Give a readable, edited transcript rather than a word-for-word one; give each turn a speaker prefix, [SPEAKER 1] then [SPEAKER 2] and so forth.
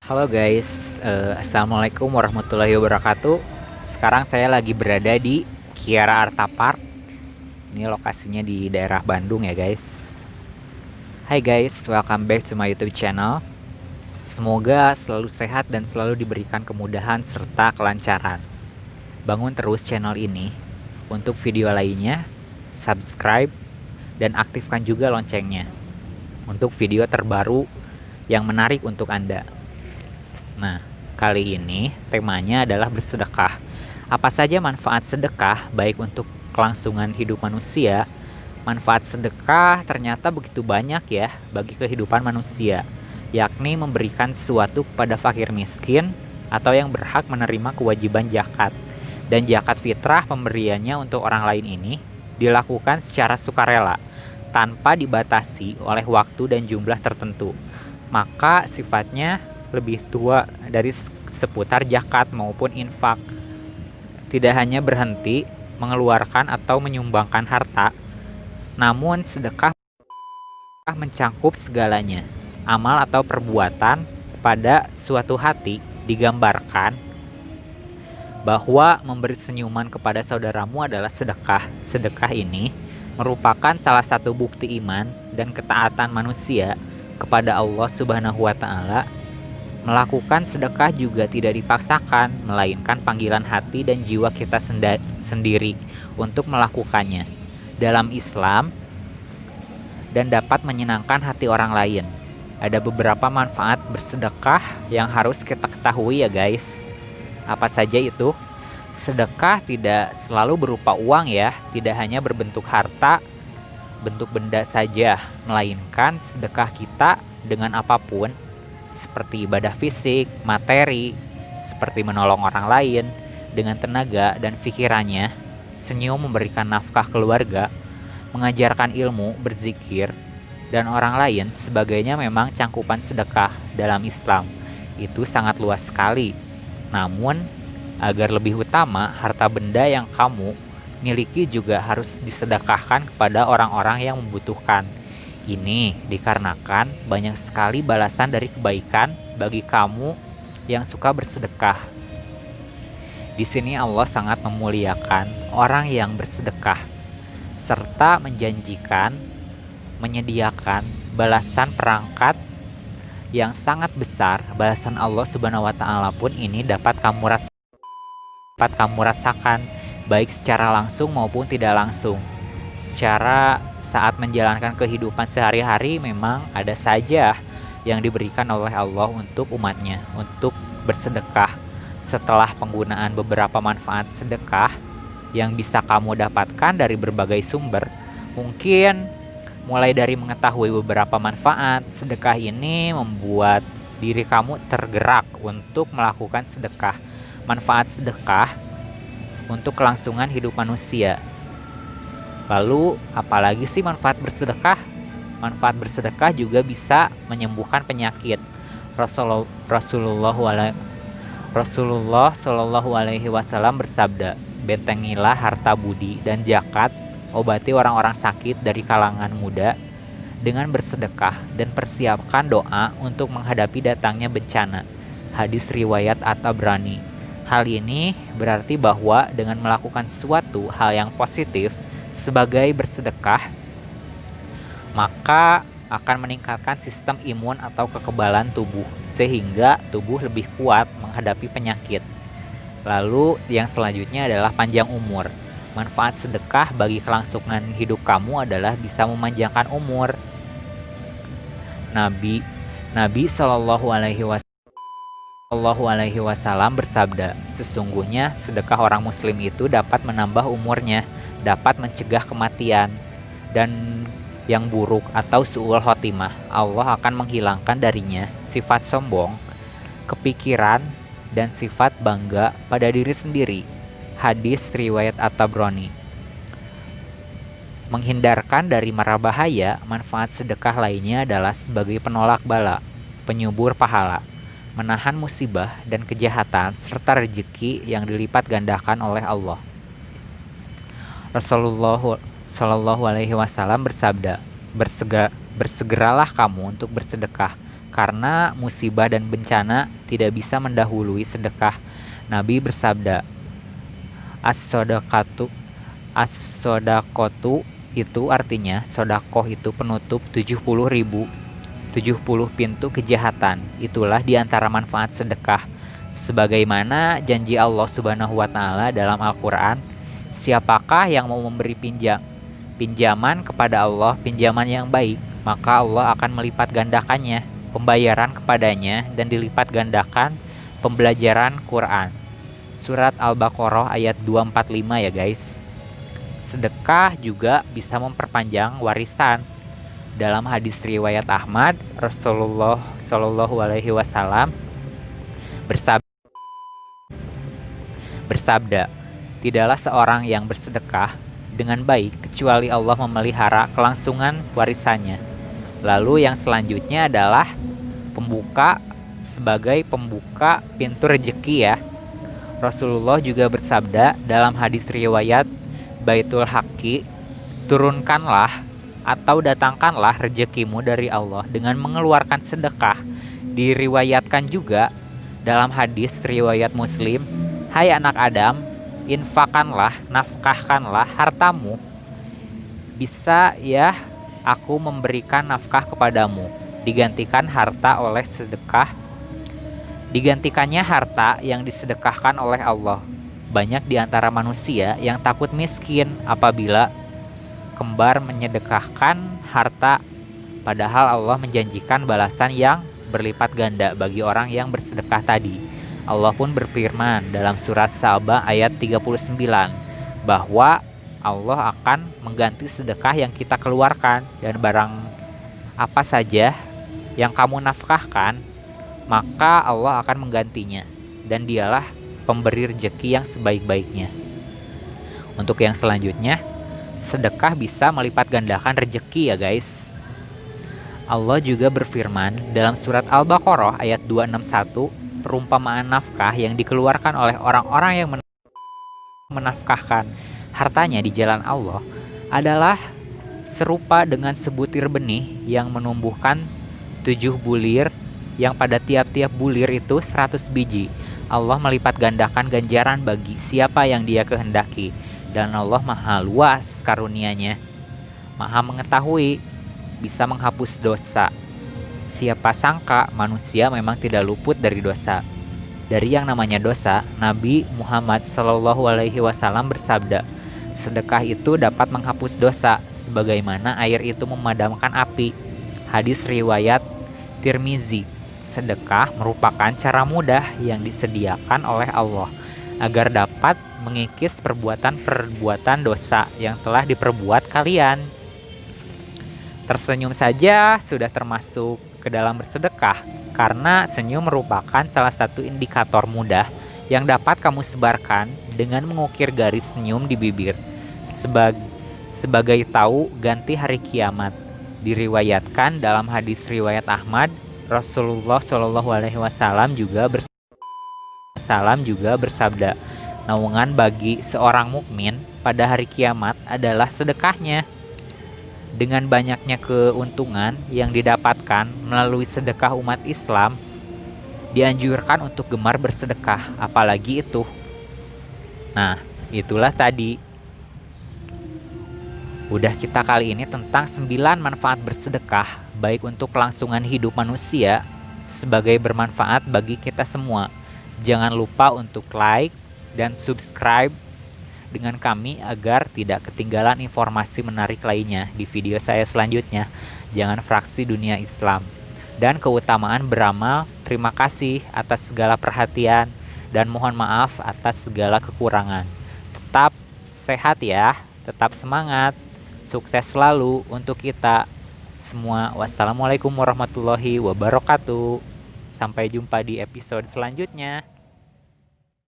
[SPEAKER 1] Halo guys, Assalamualaikum warahmatullahi wabarakatuh. Sekarang saya lagi berada di Kiara Arta Park. Ini lokasinya di daerah Bandung ya guys. Hai guys, welcome back to my YouTube channel. Semoga selalu sehat dan selalu diberikan kemudahan serta kelancaran. Bangun terus channel ini. Untuk video lainnya, subscribe dan aktifkan juga loncengnya untuk video terbaru yang menarik untuk Anda. Nah, kali ini temanya adalah bersedekah. Apa saja manfaat sedekah baik untuk kelangsungan hidup manusia? Manfaat sedekah ternyata begitu banyak ya bagi kehidupan manusia, yakni memberikan sesuatu kepada fakir miskin atau yang berhak menerima kewajiban zakat. Dan zakat fitrah pemberiannya untuk orang lain ini dilakukan secara sukarela tanpa dibatasi oleh waktu dan jumlah tertentu. Maka sifatnya lebih tua dari seputar zakat maupun infak. Tidak hanya berhenti mengeluarkan atau menyumbangkan harta, namun sedekah mencangkup segalanya. Amal atau perbuatan pada suatu hati digambarkan bahwa memberi senyuman kepada saudaramu adalah sedekah. Sedekah ini merupakan salah satu bukti iman dan ketaatan manusia kepada Allah Subhanahu wa Ta'ala. Melakukan sedekah juga tidak dipaksakan, melainkan panggilan hati dan jiwa kita sendiri untuk melakukannya dalam Islam dan dapat menyenangkan hati orang lain. Ada beberapa manfaat bersedekah yang harus kita ketahui ya guys. Apa saja itu? Sedekah tidak selalu berupa uang ya, tidak hanya berbentuk harta, bentuk benda saja, melainkan sedekah kita dengan apapun, seperti ibadah fisik, materi, seperti menolong orang lain dengan tenaga dan pikirannya, senyum memberikan nafkah keluarga, mengajarkan ilmu, berzikir, dan orang lain sebagainya memang cangkupan sedekah dalam Islam. Itu sangat luas sekali. Namun, agar lebih utama, harta benda yang kamu miliki juga harus disedekahkan kepada orang-orang yang membutuhkan. Ini dikarenakan banyak sekali balasan dari kebaikan bagi kamu yang suka bersedekah. Di sini Allah sangat memuliakan orang yang bersedekah serta menjanjikan menyediakan balasan perangkat yang sangat besar. Balasan Allah Subhanahu wa Ta'ala pun ini dapat kamu rasakan baik secara langsung maupun tidak langsung. Secara saat menjalankan kehidupan sehari-hari memang ada saja yang diberikan oleh Allah untuk umatnya, untuk bersedekah. Setelah penggunaan beberapa manfaat sedekah yang bisa kamu dapatkan dari berbagai sumber, mungkin mulai dari mengetahui beberapa manfaat sedekah ini membuat diri kamu tergerak untuk melakukan sedekah. Manfaat sedekah untuk kelangsungan hidup manusia. Lalu, apalagi sih manfaat bersedekah? Manfaat bersedekah juga bisa menyembuhkan penyakit. Rasulullah Shallallahu Alaihi Wasallam bersabda, bentengilah harta budi dan zakat, obati orang-orang sakit dari kalangan muda dengan bersedekah dan persiapkan doa untuk menghadapi datangnya bencana. Hadis riwayat At-Tabrani. Hal ini berarti bahwa dengan melakukan suatu hal yang positif sebagai bersedekah, maka akan meningkatkan sistem imun atau kekebalan tubuh sehingga tubuh lebih kuat menghadapi penyakit. Lalu yang selanjutnya adalah panjang umur. Manfaat sedekah bagi kelangsungan hidup kamu adalah bisa memanjangkan umur. Nabi Shallallahu Alaihi Wasallam bersabda, sesungguhnya sedekah orang muslim itu dapat menambah umurnya, dapat mencegah kematian dan yang buruk atau su'ul khotimah. Allah akan menghilangkan darinya sifat sombong, kepikiran, dan sifat bangga pada diri sendiri. Hadis riwayat At-Tabrani. Menghindarkan dari mara bahaya, manfaat sedekah lainnya adalah sebagai penolak bala, penyubur pahala, menahan musibah dan kejahatan serta rezeki yang dilipat gandakan oleh Allah. Rasulullah Shallallahu Alaihi Wasallam bersabda, bersegeralah kamu untuk bersedekah, karena musibah dan bencana tidak bisa mendahului sedekah. Nabi bersabda, as-sodaqatu as-sodaqatu itu artinya sodakoh itu penutup 70 pintu kejahatan. Itulah diantara manfaat sedekah. Sebagaimana janji Allah Subhanahu wa Ta'ala dalam Al-Quran, siapakah yang mau memberi pinjaman kepada Allah, pinjaman yang baik, maka Allah akan melipat gandakannya pembayaran kepadanya dan dilipat gandakan pembelajaran Quran. Surat Al-Baqarah ayat 245 ya guys. Sedekah juga bisa memperpanjang warisan. Dalam hadis riwayat Ahmad, Rasulullah Shallallahu Alaihi Wasallam bersabda, tidaklah seorang yang bersedekah dengan baik kecuali Allah memelihara kelangsungan warisannya. Lalu yang selanjutnya adalah sebagai pembuka pintu rezeki ya. Rasulullah juga bersabda dalam hadis riwayat Baitul Haqqi, turunkanlah atau datangkanlah rezekimu dari Allah dengan mengeluarkan sedekah. Diriwayatkan juga dalam hadis riwayat Muslim, hai anak Adam, infakkanlah, nafkahkanlah hartamu. Bisa ya aku memberikan nafkah kepadamu, digantikan harta oleh sedekah. Digantikannya harta yang disedekahkan oleh Allah. Banyak di antara manusia yang takut miskin apabila kembar menyedekahkan harta, padahal Allah menjanjikan balasan yang berlipat ganda bagi orang yang bersedekah tadi. Allah pun berfirman dalam surat Saba ayat 39 bahwa Allah akan mengganti sedekah yang kita keluarkan, dan barang apa saja yang kamu nafkahkan, maka Allah akan menggantinya, dan dialah pemberi rezeki yang sebaik-baiknya. Untuk yang selanjutnya, sedekah bisa melipat gandakan rezeki ya guys. Allah juga berfirman dalam surat Al-Baqarah ayat 261, perumpamaan nafkah yang dikeluarkan oleh orang-orang yang menafkahkan hartanya di jalan Allah adalah serupa dengan sebutir benih yang menumbuhkan 7 bulir, yang pada tiap-tiap bulir itu 100 biji. Allah melipat gandakan ganjaran bagi siapa yang Dia kehendaki, dan Allah maha luas karunia-Nya, maha mengetahui, bisa menghapus dosa. Siapa sangka manusia memang tidak luput dari dosa. Dari yang namanya dosa, Nabi Muhammad Shallallahu Alaihi Wasallam bersabda, sedekah itu dapat menghapus dosa sebagaimana air itu memadamkan api. Hadis riwayat Tirmizi. Sedekah merupakan cara mudah yang disediakan oleh Allah agar dapat mengikis perbuatan-perbuatan dosa yang telah diperbuat kalian. Tersenyum saja sudah termasuk ke dalam bersedekah, karena senyum merupakan salah satu indikator mudah yang dapat kamu sebarkan dengan mengukir garis senyum di bibir sebagai tahu ganti hari kiamat. Diriwayatkan dalam hadis riwayat Ahmad, Rasulullah Shallallahu Alaihi Wasallam juga bersabda, naungan bagi seorang mukmin pada hari kiamat adalah sedekahnya. Dengan banyaknya keuntungan yang didapatkan melalui sedekah, umat Islam dianjurkan untuk gemar bersedekah, apalagi itu. Nah, itulah tadi udah kita kali ini tentang 9 manfaat bersedekah, baik untuk kelangsungan hidup manusia sebagai bermanfaat bagi kita semua. Jangan lupa untuk like dan subscribe dengan kami agar tidak ketinggalan informasi menarik lainnya di video saya selanjutnya. Jangan fraksi dunia Islam dan keutamaan beramal. Terima kasih atas segala perhatian dan mohon maaf atas segala kekurangan. Tetap sehat ya, tetap semangat. Sukses selalu untuk kita semua. Wassalamualaikum warahmatullahi wabarakatuh. Sampai jumpa di episode selanjutnya.